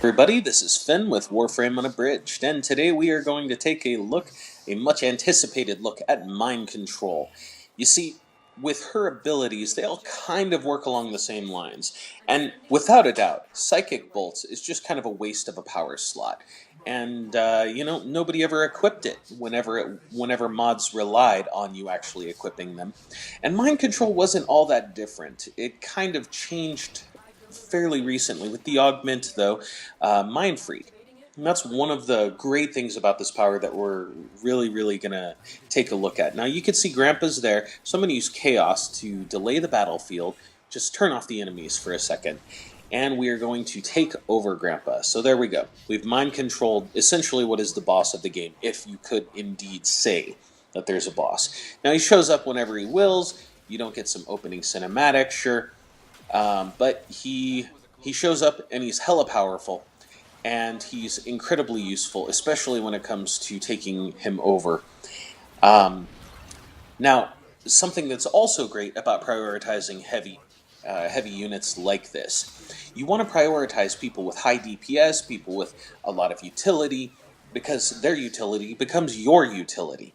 Everybody, this is Fenn with Warframe Unabridged, and today we are going to take a much anticipated look at mind control. You see, with her abilities, they all kind of work along the same lines, and without a doubt, Psychic Bolts is just kind of a waste of a power slot. And, nobody ever equipped it whenever mods relied on you actually equipping them. And mind control wasn't all that different. It kind of changed fairly recently with the augment, though, Mind Freak. And that's one of the great things about this power that we're really going to take a look at. Now, you can see Grandpa's there, so I'm going to use Chaos to delay the battlefield, just turn off the enemies for a second, and we are going to take over Grandpa. So there we go. We've mind-controlled essentially what is the boss of the game, if you could indeed say that there's a boss. Now, he shows up whenever he wills. You don't get some opening cinematic, sure. But he shows up and he's hella powerful, and he's incredibly useful, especially when it comes to taking him over. Now, something that's also great about prioritizing heavy units like this, you want to prioritize people with high DPS, people with a lot of utility, because their utility becomes your utility.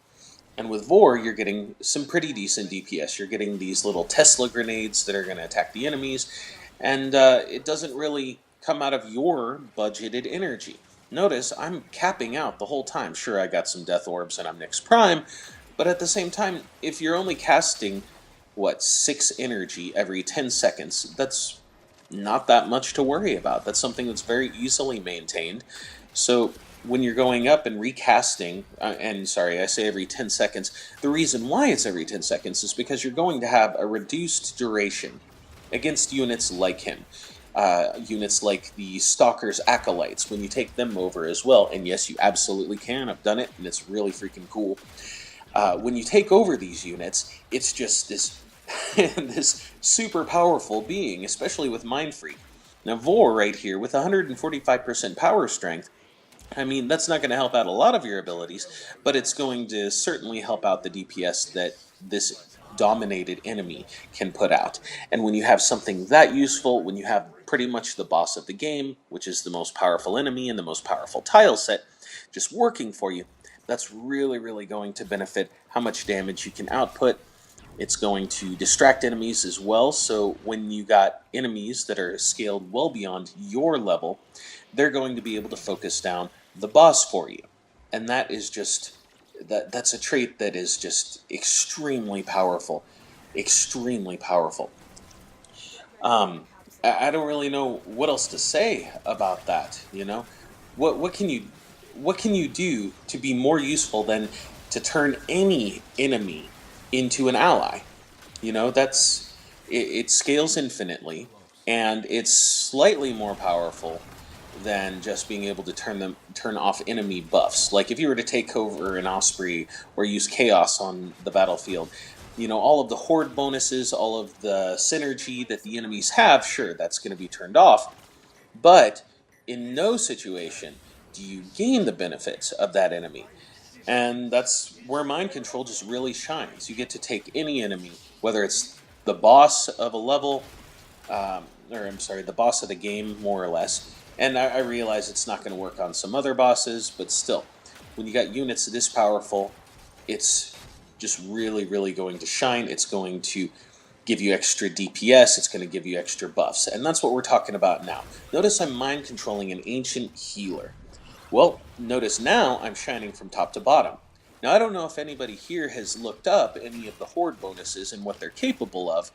And with Vor, you're getting some pretty decent DPS. You're getting these little Tesla grenades that are going to attack the enemies, and it doesn't really come out of your budgeted energy. Notice, I'm capping out the whole time. Sure, I got some Death Orbs and I'm Nyx Prime, but at the same time, if you're only casting, 6 energy every 10 seconds, that's not that much to worry about. That's something that's very easily maintained. So when you're going up and recasting, I say every 10 seconds, the reason why it's every 10 seconds is because you're going to have a reduced duration against units like him. Units like the Stalker's Acolytes, when you take them over as well, and yes, you absolutely can, I've done it, and it's really freaking cool. When you take over these units, it's just this, this super powerful being, especially with Mind Freak. Now Vor right here, with 145% power strength, I mean, that's not going to help out a lot of your abilities, but it's going to certainly help out the DPS that this dominated enemy can put out. And when you have something that useful, when you have pretty much the boss of the game, which is the most powerful enemy and the most powerful tile set, just working for you, that's really going to benefit how much damage you can output. It's going to distract enemies as well, so when you got enemies that are scaled well beyond your level, they're going to be able to focus down the boss for you. And that is just, that's a trait that is just extremely powerful. Extremely powerful. I don't really know what else to say about that, you know? What can you do to be more useful than to turn any enemy into an ally? You know, it scales infinitely, and it's slightly more powerful than just being able to turn off enemy buffs. Like if you were to take over an Osprey or use Chaos on the battlefield, you know, all of the horde bonuses, all of the synergy that the enemies have, sure, that's going to be turned off. But in no situation do you gain the benefits of that enemy. And that's where mind control just really shines. You get to take any enemy, whether it's the boss of a level, the boss of the game, more or less. And I realize it's not going to work on some other bosses, but still, when you got units this powerful, it's just really going to shine. It's going to give you extra DPS, it's going to give you extra buffs, and that's what we're talking about now. Notice I'm mind controlling an ancient healer. Well, notice now I'm shining from top to bottom. Now, I don't know if anybody here has looked up any of the horde bonuses and what they're capable of,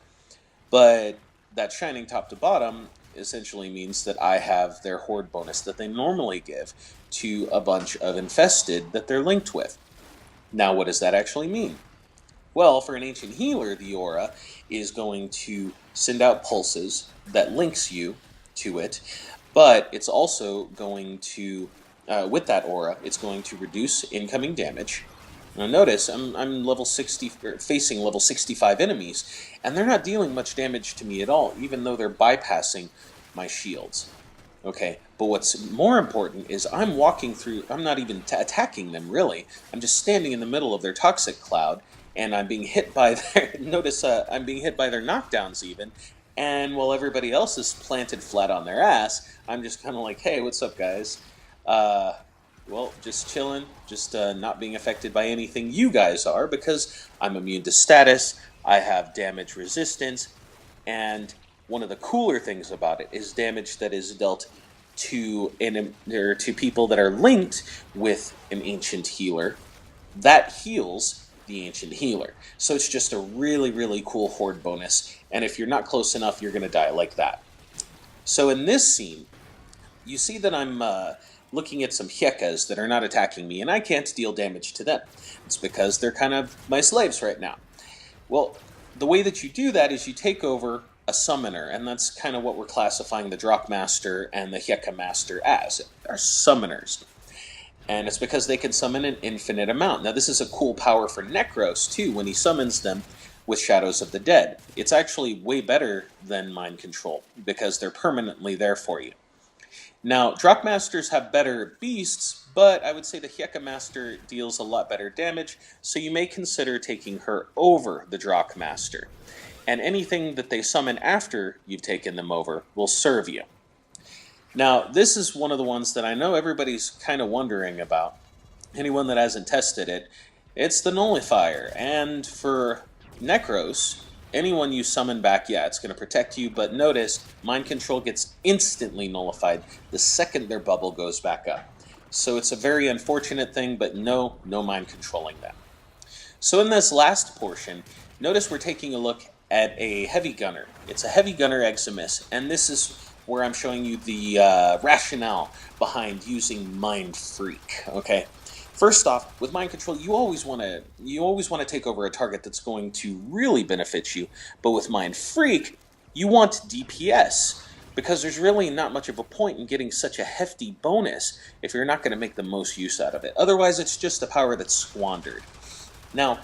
but that shining top to bottom essentially means that I have their horde bonus that they normally give to a bunch of infested that they're linked with. Now, what does that actually mean? Well, for an ancient healer, the aura is going to send out pulses that links you to it, but it's also going to, with that aura, it's going to reduce incoming damage. Now notice, I'm level 60, facing level 65 enemies, and they're not dealing much damage to me at all, even though they're bypassing my shields. Okay, but what's more important is I'm walking through, I'm not even attacking them really. I'm just standing in the middle of their toxic cloud, and I'm being hit by their, notice I'm being hit by their knockdowns even, and while everybody else is planted flat on their ass, I'm just kind of like, hey, what's up guys? Well, just chilling, just not being affected by anything you guys are, because I'm immune to status, I have damage resistance, and one of the cooler things about it is damage that is dealt to people that are linked with an ancient healer that heals the ancient healer. So it's just a really, really cool horde bonus, and if you're not close enough, you're going to die like that. So in this scene, you see that I'm looking at some Hyekas that are not attacking me, and I can't deal damage to them. It's because they're kind of my slaves right now. Well, the way that you do that is you take over a summoner, and that's kind of what we're classifying the Drop Master and the Hyeka Master as. They're summoners. And it's because they can summon an infinite amount. Now this is a cool power for Necros too, when he summons them with Shadows of the Dead. It's actually way better than Mind Control, because they're permanently there for you. Now, Drop Masters have better beasts, but I would say the Hyeka Master deals a lot better damage, so you may consider taking her over the Drop Master. And anything that they summon after you've taken them over will serve you. Now, this is one of the ones that I know everybody's kind of wondering about. Anyone that hasn't tested it, it's the Nullifier. And for Necros, anyone you summon back, yeah, it's going to protect you, but notice, Mind Control gets instantly nullified the second their bubble goes back up. So it's a very unfortunate thing, but no Mind Controlling them. So in this last portion, notice we're taking a look at a Heavy Gunner. It's a Heavy Gunner Eximus, and this is where I'm showing you the rationale behind using Mind Freak, okay? First off, with Mind Control, you always want to take over a target that's going to really benefit you. But with Mind Freak, you want DPS, because there's really not much of a point in getting such a hefty bonus if you're not going to make the most use out of it. Otherwise, it's just a power that's squandered. Now,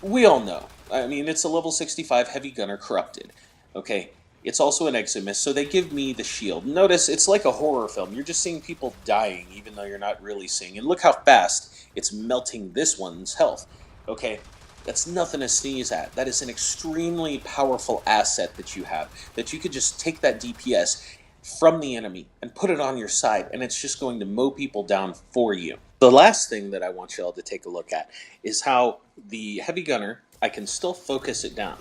we all know, I mean, it's a level 65 Heavy Gunner Corrupted, okay? It's also an Eximus, so they give me the shield. Notice, it's like a horror film. You're just seeing people dying, even though you're not really seeing. And look how fast it's melting this one's health. Okay, that's nothing to sneeze at. That is an extremely powerful asset that you have, that you could just take that DPS from the enemy and put it on your side, and it's just going to mow people down for you. The last thing that I want y'all to take a look at is how the Heavy Gunner, I can still focus it down.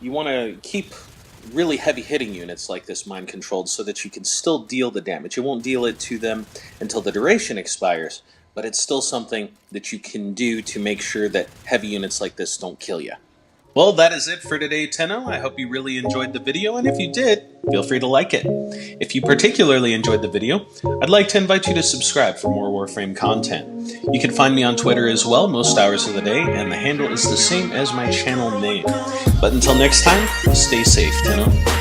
You want to keep really heavy hitting units like this Mind Controlled so that you can still deal the damage. It won't deal it to them until the duration expires, but it's still something that you can do to make sure that heavy units like this don't kill you. Well, that is it for today, Tenno. I hope you really enjoyed the video, and if you did, feel free to like it. If you particularly enjoyed the video, I'd like to invite you to subscribe for more Warframe content. You can find me on Twitter as well, most hours of the day, and the handle is the same as my channel name. But until next time, stay safe, Tenno.